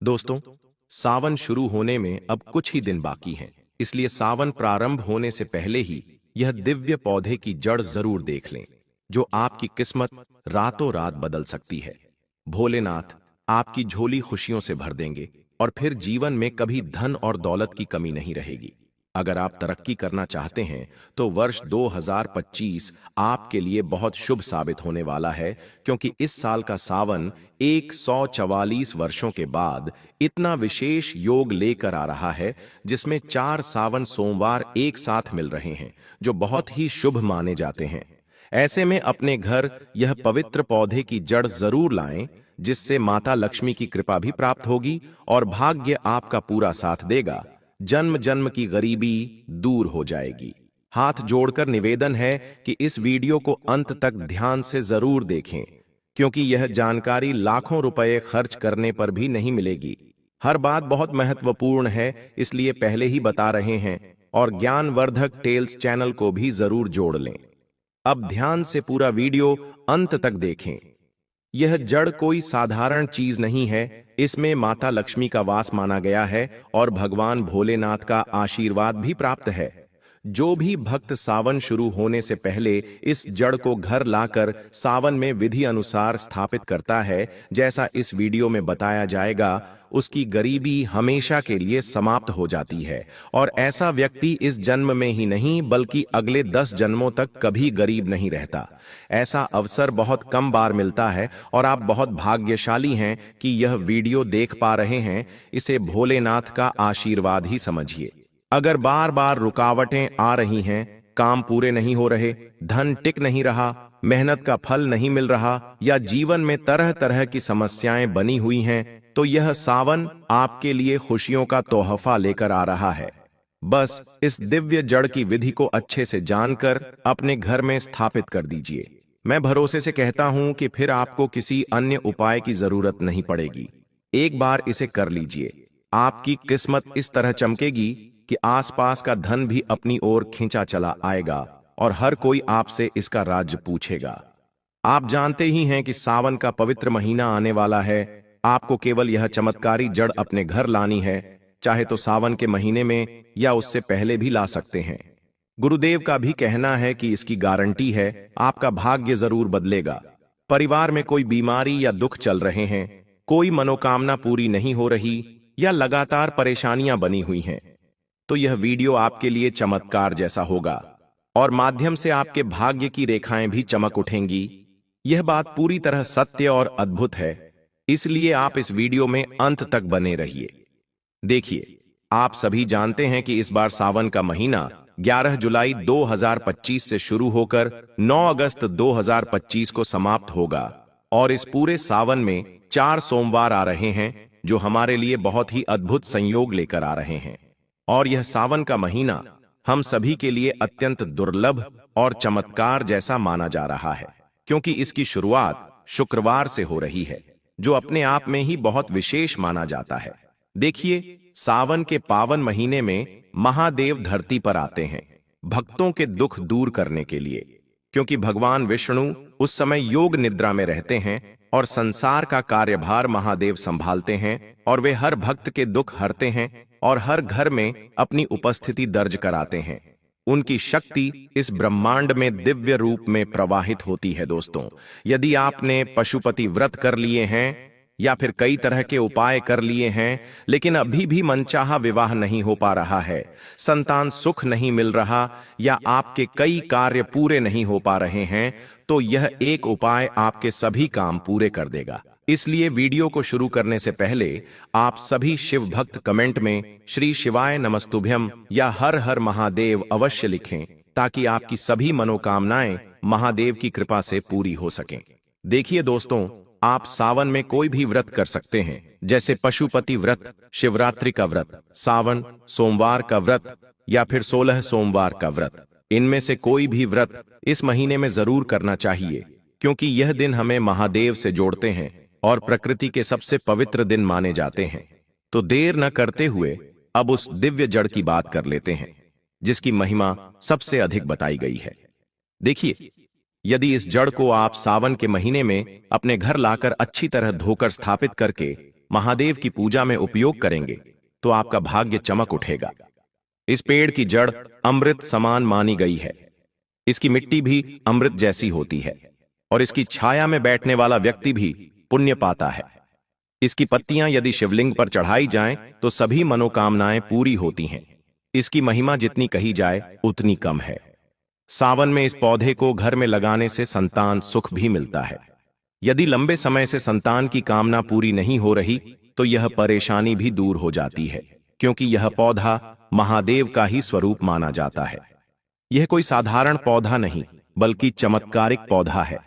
दोस्तों, सावन शुरू होने में अब कुछ ही दिन बाकी हैं, इसलिए सावन प्रारंभ होने से पहले ही यह दिव्य पौधे की जड़ जरूर देख लें, जो आपकी किस्मत रातों रात बदल सकती है। भोलेनाथ आपकी झोली खुशियों से भर देंगे और फिर जीवन में कभी धन और दौलत की कमी नहीं रहेगी। अगर आप तरक्की करना चाहते हैं तो वर्ष 2025 आपके लिए बहुत शुभ साबित होने वाला है, क्योंकि इस साल का सावन 144 वर्षों के बाद इतना विशेष योग लेकर आ रहा है, जिसमें 4 सावन सोमवार एक साथ मिल रहे हैं, जो बहुत ही शुभ माने जाते हैं। ऐसे में अपने घर यह पवित्र पौधे की जड़ जरूर लाएं, जिससे माता लक्ष्मी की कृपा भी प्राप्त होगी और भाग्य आपका पूरा साथ देगा। जन्म जन्म की गरीबी दूर हो जाएगी। हाथ जोड़कर निवेदन है कि इस वीडियो को अंत तक ध्यान से जरूर देखें, क्योंकि यह जानकारी लाखों रुपए खर्च करने पर भी नहीं मिलेगी। हर बात बहुत महत्वपूर्ण है, इसलिए पहले ही बता रहे हैं, और ज्ञानवर्धक टेल्स चैनल को भी जरूर जोड़ लें। अब ध्यान से पूरा वीडियो अंत तक देखें। यह जड़ कोई साधारण चीज नहीं है, इसमें माता लक्ष्मी का वास माना गया है और भगवान भोलेनाथ का आशीर्वाद भी प्राप्त है। जो भी भक्त सावन शुरू होने से पहले इस जड़ को घर लाकर सावन में विधि अनुसार स्थापित करता है, जैसा इस वीडियो में बताया जाएगा, उसकी गरीबी हमेशा के लिए समाप्त हो जाती है, और ऐसा व्यक्ति इस जन्म में ही नहीं बल्कि अगले 10 जन्मों तक कभी गरीब नहीं रहता। ऐसा अवसर बहुत कम बार मिलता है और आप बहुत भाग्यशाली हैं कि यह वीडियो देख पा रहे हैं। इसे भोलेनाथ का आशीर्वाद ही समझिए। अगर बार बार रुकावटें आ रही हैं, काम पूरे नहीं हो रहे, धन टिक नहीं रहा, मेहनत का फल नहीं मिल रहा, या जीवन में तरह तरह की समस्याएं बनी हुई हैं, तो यह सावन आपके लिए खुशियों का तोहफा लेकर आ रहा है। बस इस दिव्य जड़ की विधि को अच्छे से जानकर अपने घर में स्थापित कर दीजिए। मैं भरोसे से कहता हूं कि फिर आपको किसी अन्य उपाय की जरूरत नहीं पड़ेगी। एक बार इसे कर लीजिए, आपकी किस्मत इस तरह चमकेगी कि आसपास का धन भी अपनी ओर खींचा चला आएगा और हर कोई आपसे इसका राज पूछेगा। आप जानते ही हैं कि सावन का पवित्र महीना आने वाला है। आपको केवल यह चमत्कारी जड़ अपने घर लानी है, चाहे तो सावन के महीने में या उससे पहले भी ला सकते हैं। गुरुदेव का भी कहना है कि इसकी गारंटी है, आपका भाग्य जरूर बदलेगा। परिवार में कोई बीमारी या दुख चल रहे हैं, कोई मनोकामना पूरी नहीं हो रही, या लगातार परेशानियां बनी हुई हैं, तो यह वीडियो आपके लिए चमत्कार जैसा होगा और माध्यम से आपके भाग्य की रेखाएं भी चमक उठेंगी। यह बात पूरी तरह सत्य और अद्भुत है, इसलिए आप इस वीडियो में अंत तक बने रहिए। देखिए, आप सभी जानते हैं कि इस बार सावन का महीना 11 जुलाई 2025 से शुरू होकर 9 अगस्त 2025 को समाप्त होगा, और इस पूरे सावन में 4 सोमवार आ रहे हैं, जो हमारे लिए बहुत ही अद्भुत संयोग लेकर आ रहे हैं। और यह सावन का महीना हम सभी के लिए अत्यंत दुर्लभ और चमत्कार जैसा माना जा रहा है, क्योंकि इसकी शुरुआत शुक्रवार से हो रही है, जो अपने आप में ही बहुत विशेष माना जाता है। देखिए, सावन के पावन महीने में महादेव धरती पर आते हैं, भक्तों के दुख दूर करने के लिए, क्योंकि भगवान विष्णु उस समय योग निद्रा में रहते हैं और संसार का कार्यभार महादेव संभालते हैं, और वे हर भक्त के दुख हरते हैं और हर घर में अपनी उपस्थिति दर्ज कराते हैं। उनकी शक्ति इस ब्रह्मांड में दिव्य रूप में प्रवाहित होती है। दोस्तों, यदि आपने पशुपति व्रत कर लिए हैं या फिर कई तरह के उपाय कर लिए हैं, लेकिन अभी भी मनचाहा विवाह नहीं हो पा रहा है, संतान सुख नहीं मिल रहा, या आपके कई कार्य पूरे नहीं हो पा रहे हैं, तो यह एक उपाय आपके सभी काम पूरे कर देगा। इसलिए वीडियो को शुरू करने से पहले आप सभी शिव भक्त कमेंट में श्री शिवाय नमस्तुभ्यम या हर हर महादेव अवश्य लिखें, ताकि आपकी सभी मनोकामनाएं महादेव की कृपा से पूरी हो सकें। देखिए दोस्तों, आप सावन में कोई भी व्रत कर सकते हैं, जैसे पशुपति व्रत, शिवरात्रि का व्रत, सावन सोमवार का व्रत, या फिर 16 सोमवार का व्रत। इनमें से कोई भी व्रत इस महीने में जरूर करना चाहिए, क्योंकि यह दिन हमें महादेव से जोड़ते हैं और प्रकृति के सबसे पवित्र दिन माने जाते हैं। तो देर न करते हुए अब उस दिव्य जड़ की बात कर लेते हैं, जिसकी महिमा सबसे अधिक बताई गई है। देखिए, यदि इस जड़ को आप सावन के महीने में अपने घर लाकर अच्छी तरह धोकर स्थापित करके महादेव की पूजा में उपयोग करेंगे तो आपका भाग्य चमक उठेगा। इस पेड़ की जड़ अमृत समान मानी गई है। इसकी मिट्टी भी अमृत जैसी होती है और इसकी छाया में बैठने वाला व्यक्ति भी पुण्य पाता है। इसकी पत्तियां यदि शिवलिंग पर चढ़ाई जाएं तो सभी मनोकामनाएं पूरी होती हैं। इसकी महिमा जितनी कही जाए उतनी कम है। सावन में इस पौधे को घर में लगाने से संतान सुख भी मिलता है। यदि लंबे समय से संतान की कामना पूरी नहीं हो रही तो यह परेशानी भी दूर हो जाती है, क्योंकि यह पौधा महादेव का ही स्वरूप माना जाता है। यह कोई साधारण पौधा नहीं बल्कि चमत्कारिक पौधा है।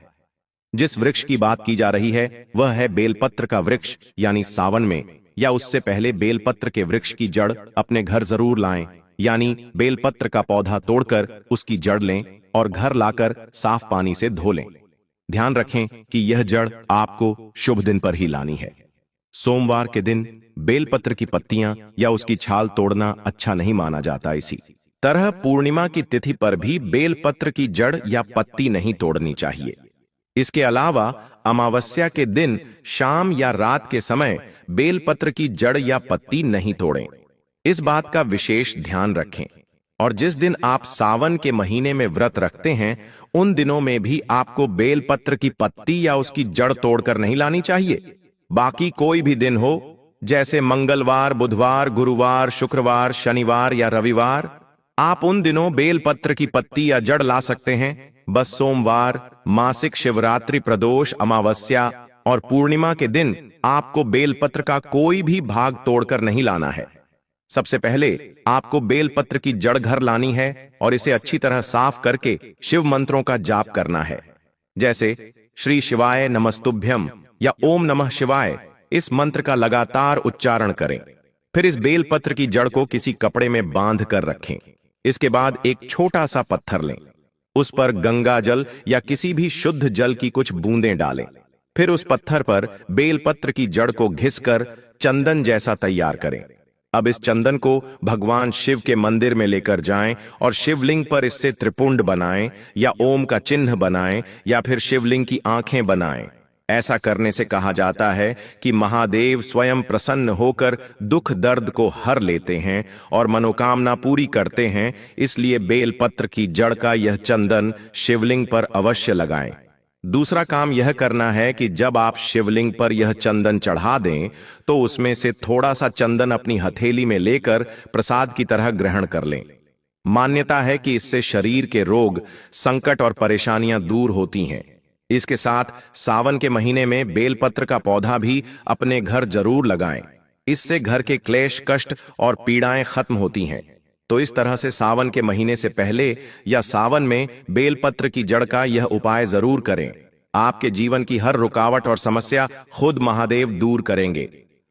जिस वृक्ष की बात की जा रही है वह है बेलपत्र का वृक्ष, यानी सावन में या उससे पहले बेलपत्र के वृक्ष की जड़ अपने घर जरूर लाएं, यानी बेलपत्र का पौधा तोड़कर उसकी जड़ लें और घर लाकर साफ पानी से धो लें। ध्यान रखें कि यह जड़ आपको शुभ दिन पर ही लानी है। सोमवार के दिन बेलपत्र की पत्तियां या उसकी छाल तोड़ना अच्छा नहीं माना जाता। इसी तरह पूर्णिमा की तिथि पर भी बेलपत्र की जड़ या पत्ती नहीं तोड़नी चाहिए। इसके अलावा अमावस्या के दिन शाम या रात के समय बेलपत्र की जड़ या पत्ती नहीं तोड़ें। इस बात का विशेष ध्यान रखें। और जिस दिन आप सावन के महीने में व्रत रखते हैं उन दिनों में भी आपको बेलपत्र की पत्ती या उसकी जड़ तोड़कर नहीं लानी चाहिए। बाकी कोई भी दिन हो, जैसे मंगलवार, बुधवार, गुरुवार, शुक्रवार, शनिवार या रविवार, आप उन दिनों बेलपत्र की पत्ती या जड़ ला सकते हैं। बस सोमवार, मासिक शिवरात्रि, प्रदोष, अमावस्या और पूर्णिमा के दिन आपको बेलपत्र का कोई भी भाग तोड़कर नहीं लाना है। सबसे पहले आपको बेलपत्र की जड़ घर लानी है और इसे अच्छी तरह साफ करके शिव मंत्रों का जाप करना है, जैसे श्री शिवाय नमस्तुभ्यम या ओम नमः शिवाय। इस मंत्र का लगातार उच्चारण करें। फिर इस बेलपत्र की जड़ को किसी कपड़े में बांध कर रखें। इसके बाद एक छोटा सा पत्थर लें, उस पर गंगा जल या किसी भी शुद्ध जल की कुछ बूंदें डालें। फिर उस पत्थर पर बेलपत्र की जड़ को घिसकर चंदन जैसा तैयार करें। अब इस चंदन को भगवान शिव के मंदिर में लेकर जाएं और शिवलिंग पर इससे त्रिपुंड बनाएं या ओम का चिन्ह बनाएं या फिर शिवलिंग की आंखें बनाएं। ऐसा करने से कहा जाता है कि महादेव स्वयं प्रसन्न होकर दुख दर्द को हर लेते हैं और मनोकामना पूरी करते हैं। इसलिए बेलपत्र की जड़ का यह चंदन शिवलिंग पर अवश्य लगाएं। दूसरा काम यह करना है कि जब आप शिवलिंग पर यह चंदन चढ़ा दें तो उसमें से थोड़ा सा चंदन अपनी हथेली में लेकर प्रसाद की तरह ग्रहण कर लें। मान्यता है कि इससे शरीर के रोग, संकट और परेशानियां दूर होती हैं। इसके साथ सावन के महीने में बेलपत्र का पौधा भी अपने घर जरूर लगाएं। इससे घर के क्लेश, कष्ट और पीड़ाएं खत्म होती हैं। तो इस तरह से सावन के महीने से पहले या सावन में बेलपत्र की जड़ का यह उपाय जरूर करें। आपके जीवन की हर रुकावट और समस्या खुद महादेव दूर करेंगे।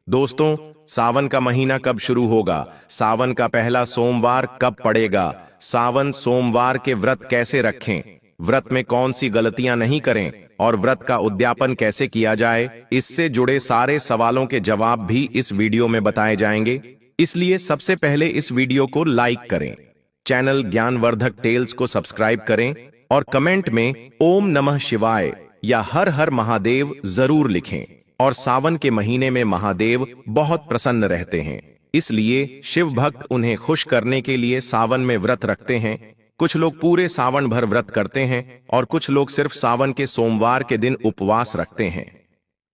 दोस्तों, सावन का महीना कब शुरू होगा? सावन का पहला सोमवार कब पड़ेगा? सावन सोमवार के व्रत कैसे रखें? व्रत में कौन सी गलतियां नहीं करें और व्रत का उद्यापन कैसे किया जाए, इससे जुड़े सारे सवालों के जवाब भी इस वीडियो में बताए जाएंगे। इसलिए सबसे पहले इस वीडियो को लाइक करें, चैनल ज्ञानवर्धक टेल्स को सब्सक्राइब करें और कमेंट में ओम नमः शिवाय या हर हर महादेव जरूर लिखें। और सावन के महीने में महादेव बहुत प्रसन्न रहते हैं, इसलिए शिव भक्त उन्हें खुश करने के लिए सावन में व्रत रखते हैं। कुछ लोग पूरे सावन भर व्रत करते हैं और कुछ लोग सिर्फ सावन के सोमवार के दिन उपवास रखते हैं।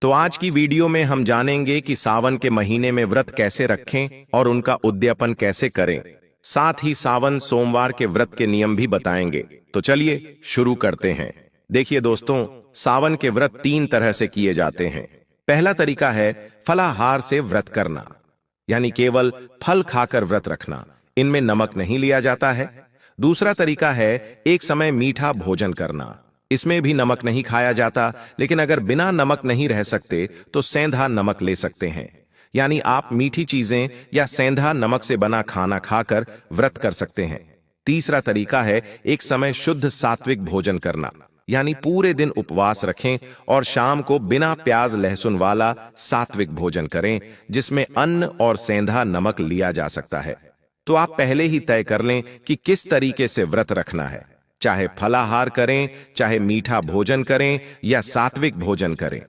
तो आज की वीडियो में हम जानेंगे कि सावन के महीने में व्रत कैसे रखें और उनका उद्यापन कैसे करें। साथ ही सावन सोमवार के व्रत के नियम भी बताएंगे। तो चलिए शुरू करते हैं। देखिए दोस्तों, सावन के व्रत 3 तरह से किए जाते हैं। पहला तरीका है फलाहार से व्रत करना, यानी केवल फल खाकर व्रत रखना। इनमें नमक नहीं लिया जाता है। दूसरा तरीका है एक समय मीठा भोजन करना। इसमें भी नमक नहीं खाया जाता, लेकिन अगर बिना नमक नहीं रह सकते तो सेंधा नमक ले सकते हैं, यानी आप मीठी चीजें या सेंधा नमक से बना खाना खाकर व्रत कर सकते हैं। तीसरा तरीका है एक समय शुद्ध सात्विक भोजन करना, यानी पूरे दिन उपवास रखें और शाम को बिना प्याज लहसुन वाला सात्विक भोजन करें, जिसमें अन्न और सेंधा नमक लिया जा सकता है। तो आप पहले ही तय कर लें कि किस तरीके से व्रत रखना है, चाहे फलाहार करें, चाहे मीठा भोजन करें या सात्विक भोजन करें।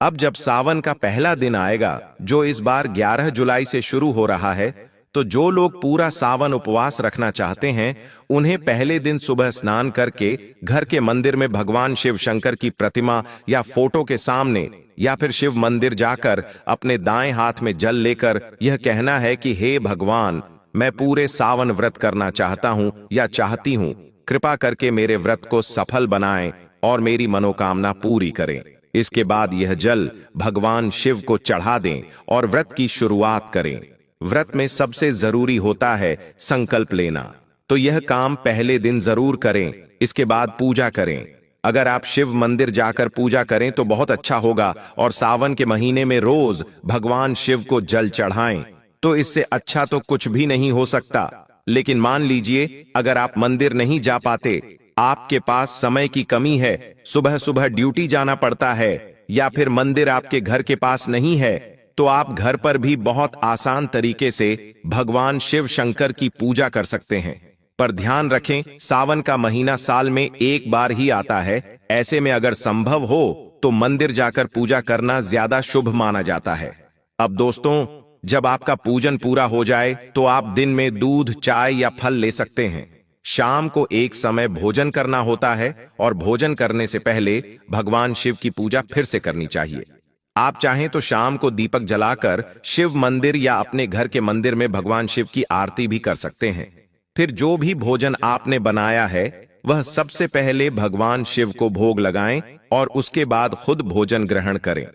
अब जब सावन का पहला दिन आएगा, जो इस बार 11 जुलाई से शुरू हो रहा है, तो जो लोग पूरा सावन उपवास रखना चाहते हैं, उन्हें पहले दिन सुबह स्नान करके घर के मंदिर में भगवान शिव शंकर की प्रतिमा या फोटो के सामने या फिर शिव मंदिर जाकर अपने दाएं हाथ में जल लेकर यह कहना है कि हे भगवान, मैं पूरे सावन व्रत करना चाहता हूं या चाहती हूं, कृपा करके मेरे व्रत को सफल बनाएं और मेरी मनोकामना पूरी करें। इसके बाद यह जल भगवान शिव को चढ़ा दें और व्रत की शुरुआत करें। व्रत में सबसे जरूरी होता है संकल्प लेना, तो यह काम पहले दिन जरूर करें। इसके बाद पूजा करें। अगर आप शिव मंदिर जाकर पूजा करें तो बहुत अच्छा होगा, और सावन के महीने में रोज भगवान शिव को जल चढ़ाएं, तो इससे अच्छा तो कुछ भी नहीं हो सकता। लेकिन मान लीजिए अगर आप मंदिर नहीं जा पाते, आपके पास समय की कमी है, सुबह सुबह ड्यूटी जाना पड़ता है, या फिर मंदिर आपके घर के पास नहीं है, तो आप घर पर भी बहुत आसान तरीके से भगवान शिव शंकर की पूजा कर सकते हैं। पर ध्यान रखें, सावन का महीना साल में एक बार ही आता है। ऐसे में अगर संभव हो तो मंदिर जाकर पूजा करना ज्यादा शुभ माना जाता है। अब दोस्तों, जब आपका पूजन पूरा हो जाए तो आप दिन में दूध, चाय या फल ले सकते हैं। शाम को एक समय भोजन करना होता है, और भोजन करने से पहले भगवान शिव की पूजा फिर से करनी चाहिए। आप चाहें तो शाम को दीपक जलाकर शिव मंदिर या अपने घर के मंदिर में भगवान शिव की आरती भी कर सकते हैं। फिर जो भी भोजन आपने बनाया है वह सबसे पहले भगवान शिव को भोग लगाएं और उसके बाद खुद भोजन ग्रहण करें।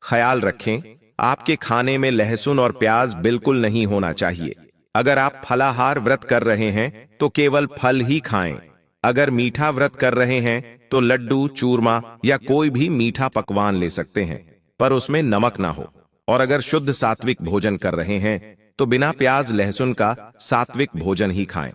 ख्याल रखें, आपके खाने में लहसुन और प्याज बिल्कुल नहीं होना चाहिए। अगर आप फलाहार व्रत कर रहे हैं तो केवल फल ही खाएं। अगर मीठा व्रत कर रहे हैं तो लड्डू, चूरमा या कोई भी मीठा पकवान ले सकते हैं, पर उसमें नमक ना हो। और अगर शुद्ध सात्विक भोजन कर रहे हैं तो बिना प्याज लहसुन का सात्विक भोजन ही खाएं।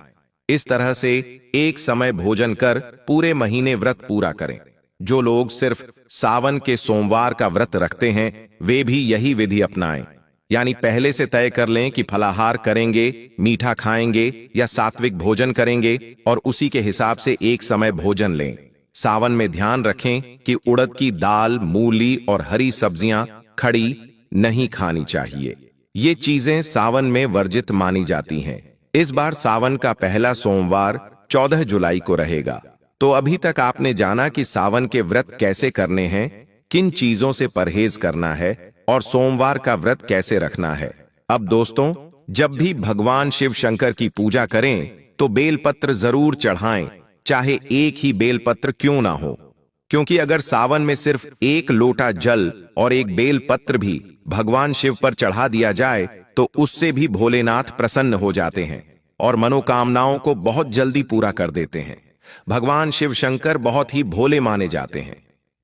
इस तरह से एक समय भोजन कर पूरे महीने व्रत पूरा करें। जो लोग सिर्फ सावन के सोमवार का व्रत रखते हैं वे भी यही विधि अपनाएं, यानी पहले से तय कर लें कि फलाहार करेंगे, मीठा खाएंगे या सात्विक भोजन करेंगे, और उसी के हिसाब से एक समय भोजन लें। सावन में ध्यान रखें कि उड़द की दाल, मूली और हरी सब्जियां खड़ी नहीं खानी चाहिए। ये चीजें सावन में वर्जित मानी जाती हैं। इस बार सावन का पहला सोमवार 14 जुलाई को रहेगा। तो अभी तक आपने जाना कि सावन के व्रत कैसे करने हैं, किन चीजों से परहेज करना है और सोमवार का व्रत कैसे रखना है। अब दोस्तों, जब भी भगवान शिव शंकर की पूजा करें तो बेलपत्र जरूर चढ़ाएं, चाहे एक ही बेलपत्र क्यों ना हो, क्योंकि अगर सावन में सिर्फ एक लोटा जल और एक बेलपत्र भी भगवान शिव पर चढ़ा दिया जाए तो उससे भी भोलेनाथ प्रसन्न हो जाते हैं और मनोकामनाओं को बहुत जल्दी पूरा कर देते हैं। भगवान शिव शंकर बहुत ही भोले माने जाते हैं।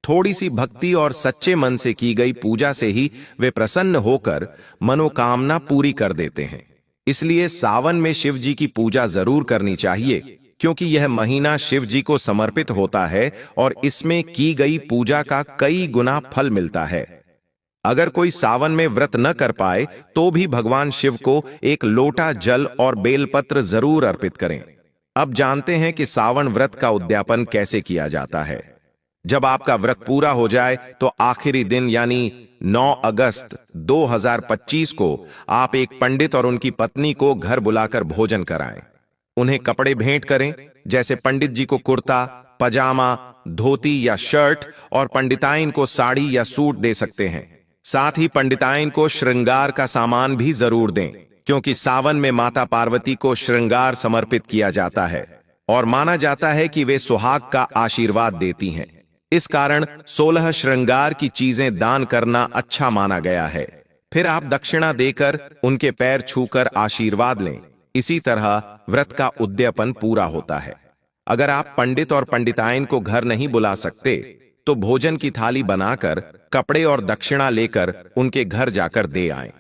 थोड़ी सी भक्ति और सच्चे मन से की गई पूजा से ही वे प्रसन्न होकर मनोकामना पूरी कर देते हैं। इसलिए सावन में शिव जी की पूजा जरूर करनी चाहिए, क्योंकि यह महीना शिव जी को समर्पित होता है और इसमें की गई पूजा का कई गुना फल मिलता है। अगर कोई सावन में व्रत न कर पाए तो भी भगवान शिव को एक लोटा जल और बेलपत्र जरूर अर्पित करें। अब जानते हैं कि सावन व्रत का उद्यापन कैसे किया जाता है। जब आपका व्रत पूरा हो जाए तो आखिरी दिन यानी 9 अगस्त 2025 को आप एक पंडित और उनकी पत्नी को घर बुलाकर भोजन कराएं। उन्हें कपड़े भेंट करें, जैसे पंडित जी को कुर्ता, पजामा, धोती या शर्ट, और पंडिताइन को साड़ी या सूट दे सकते हैं। साथ ही पंडिताइन को श्रृंगार का सामान भी जरूर दें, क्योंकि सावन में माता पार्वती को श्रृंगार समर्पित किया जाता है और माना जाता है कि वे सुहाग का आशीर्वाद देती हैं। इस कारण 16 श्रृंगार की चीजें दान करना अच्छा माना गया है। फिर आप दक्षिणा देकर उनके पैर छूकर आशीर्वाद लें। इसी तरह व्रत का उद्यापन पूरा होता है। अगर आप पंडित और पंडिताइन को घर नहीं बुला सकते तो भोजन की थाली बनाकर कपड़े और दक्षिणा लेकर उनके घर जाकर दे आएं।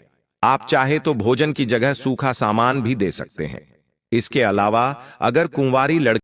आप चाहे तो भोजन की जगह सूखा सामान भी दे सकते हैं। इसके अलावा अगर कुंवारी लड़की